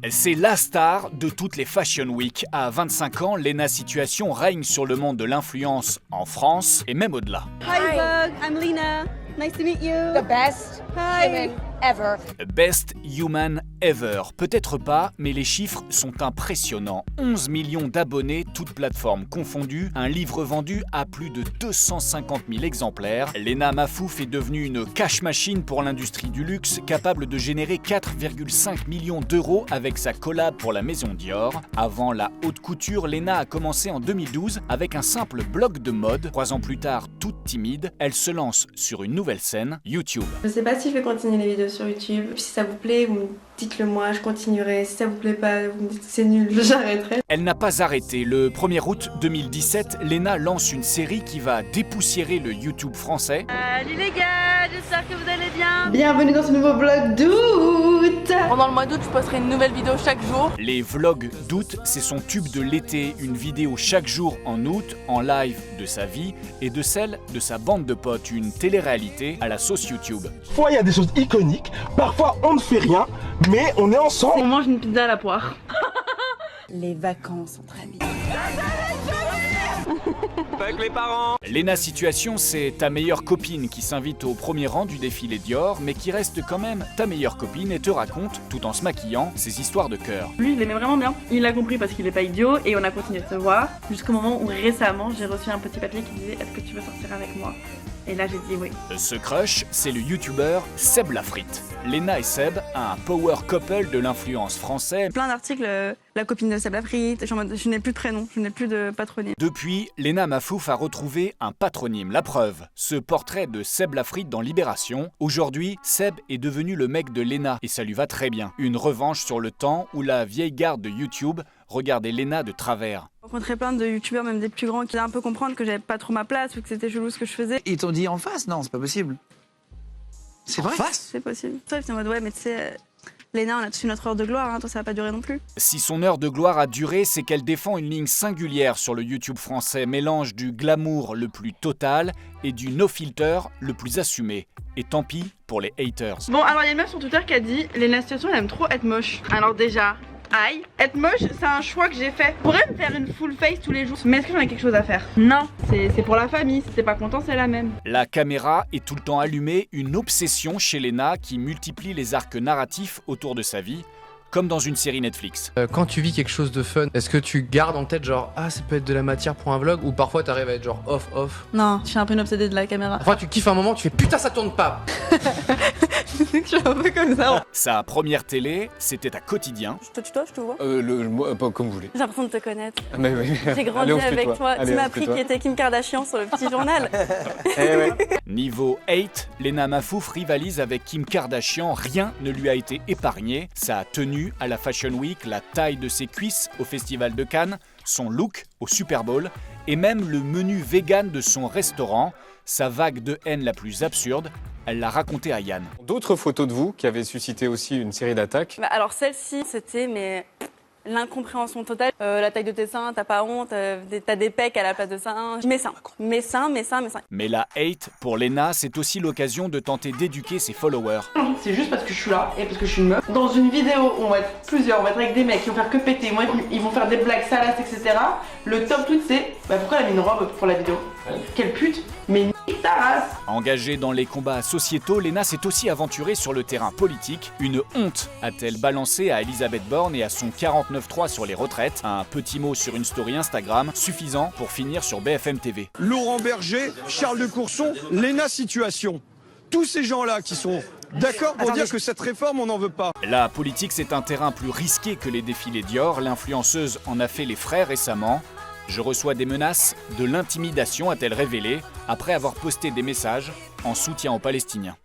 C'est la star de toutes les Fashion Week. À 25 ans, Léna Situation règne sur le monde de l'influence en France et même au-delà. Hi Vogue, I'm Lena. Nice to meet you. The best woman ever. Best Human Ever. Peut-être pas, mais les chiffres sont impressionnants. 11 millions d'abonnés, toutes plateformes confondues, un livre vendu à plus de 250 000 exemplaires. Léna Mafouf est devenue une cash machine pour l'industrie du luxe, capable de générer 4,5 millions d'euros avec sa collab pour la maison Dior. Avant la haute couture, Léna a commencé en 2012 avec un simple blog de mode. 3 ans plus tard, toute timide, elle se lance sur une nouvelle scène, YouTube. Je sais pas si je vais continuer les vidéos sur YouTube. Si ça vous plaît, vous me dites-le moi, je continuerai. Si ça vous plaît pas, vous me dites c'est nul, j'arrêterai. Elle n'a pas arrêté. Le 1er août 2017, Léna lance une série qui va dépoussiérer le YouTube français. Salut les gars, j'espère que vous allez bien. Bienvenue dans ce nouveau vlog d'août. Pendant le mois d'août, je posterai une nouvelle vidéo chaque jour. Les vlogs d'août, c'est son tube de l'été. Une vidéo chaque jour en août, en live de sa vie et de celle de sa bande de potes. Une télé-réalité à la sauce YouTube. Parfois il y a des choses iconiques, parfois on ne fait rien, mais on est ensemble. On mange une pizza à la poire. Les vacances entre amis. Avec les parents. Léna Situation, c'est ta meilleure copine qui s'invite au premier rang du défilé Dior, mais qui reste quand même ta meilleure copine et te raconte, tout en se maquillant, ses histoires de cœur. Lui, il l'aimait vraiment bien. Il l'a compris parce qu'il est pas idiot et on a continué de se voir jusqu'au moment où récemment j'ai reçu un petit papier qui disait est-ce que tu veux sortir avec moi? Et là j'ai dit oui. Ce crush, c'est le youtubeur Seb Lafrite. Léna et Seb, un power couple de l'influence français. Plein d'articles, la copine de Seb Lafrite, je n'ai plus de prénom, je n'ai plus de patronyme. Depuis, Léna Mafouf a retrouvé un patronyme, la preuve. Ce portrait de Seb Lafrite dans Libération. Aujourd'hui, Seb est devenu le mec de Léna et ça lui va très bien. Une revanche sur le temps où la vieille garde de YouTube regardait Léna de travers. J'ai rencontré plein de youtubeurs, même des plus grands, qui allaient un peu comprendre que j'avais pas trop ma place ou que c'était chelou ce que je faisais. Ils t'ont dit en face? Non, c'est pas possible. C'est vrai? C'est possible. Toi, c'est en mode ouais, mais tu sais, Léna, on a tous eu notre heure de gloire, hein, toi ça va pas durer non plus. Si son heure de gloire a duré, c'est qu'elle défend une ligne singulière sur le YouTube français, mélange du glamour le plus total et du no-filter le plus assumé. Et tant pis pour les haters. Bon, alors il y a une meuf sur Twitter qui a dit Léna Situation, elle aime trop être moche. Alors déjà, aïe, être moche, c'est un choix que j'ai fait. Je pourrais me faire une full face tous les jours, mais est-ce que j'en ai quelque chose à faire? Non, c'est pour la famille, si t'es pas content, c'est la même. La caméra est tout le temps allumée, une obsession chez Léna qui multiplie les arcs narratifs autour de sa vie, comme dans une série Netflix. Quand tu vis quelque chose de fun, est-ce que tu gardes en tête genre ah ça peut être de la matière pour un vlog ou parfois t'arrives à être genre off? Non, je suis un peu une obsédée de la caméra. Parfois tu kiffes un moment, tu fais putain ça tourne pas. Je suis un peu comme ça. Sa première télé, c'était à Quotidien. Je te tutoie, je te vois. Moi, pas comme vous voulez. J'ai l'impression de te connaître. Ah, mais oui. J'ai grandi Allez, on se avec tutoie. toi. Allez, Tu on m'as se appris tutoie. qui était Kim Kardashian sur le petit journal. Niveau hate, Léna Mafouf rivalise avec Kim Kardashian, rien ne lui a été épargné. Sa tenue à la Fashion Week, la taille de ses cuisses au Festival de Cannes, son look au Super Bowl et même le menu vegan de son restaurant. Sa vague de haine la plus absurde, elle l'a racontée à Yann. D'autres photos de vous qui avaient suscité aussi une série d'attaques. Bah, alors celle-ci, c'était l'incompréhension totale. La taille de tes seins, t'as pas honte, t'as des pecs à la place de seins. Mes seins. Mais la hate, pour Léna, c'est aussi l'occasion de tenter d'éduquer ses followers. C'est juste parce que je suis là et parce que je suis une meuf. Dans une vidéo, on va être plusieurs, on va être avec des mecs qui vont faire que péter, ils vont faire des blagues salaces, etc. Le top tweet c'est pourquoi elle a mis une robe pour la vidéo? Quelle pute? Mais nique ta race! Engagée dans les combats sociétaux, Léna s'est aussi aventurée sur le terrain politique. Une honte a-t-elle balancé à Elisabeth Borne et à son 49.3 sur les retraites. Un petit mot sur une story Instagram, suffisant pour finir sur BFM TV. Laurent Berger, Charles de Courson, Léna Situation. Tous ces gens-là qui sont d'accord pour dire que cette réforme, on n'en veut pas. La politique, c'est un terrain plus risqué que les défilés Dior. L'influenceuse en a fait les frais récemment. Je reçois des menaces, de l'intimidation, a-t-elle révélé, après avoir posté des messages en soutien aux Palestiniens.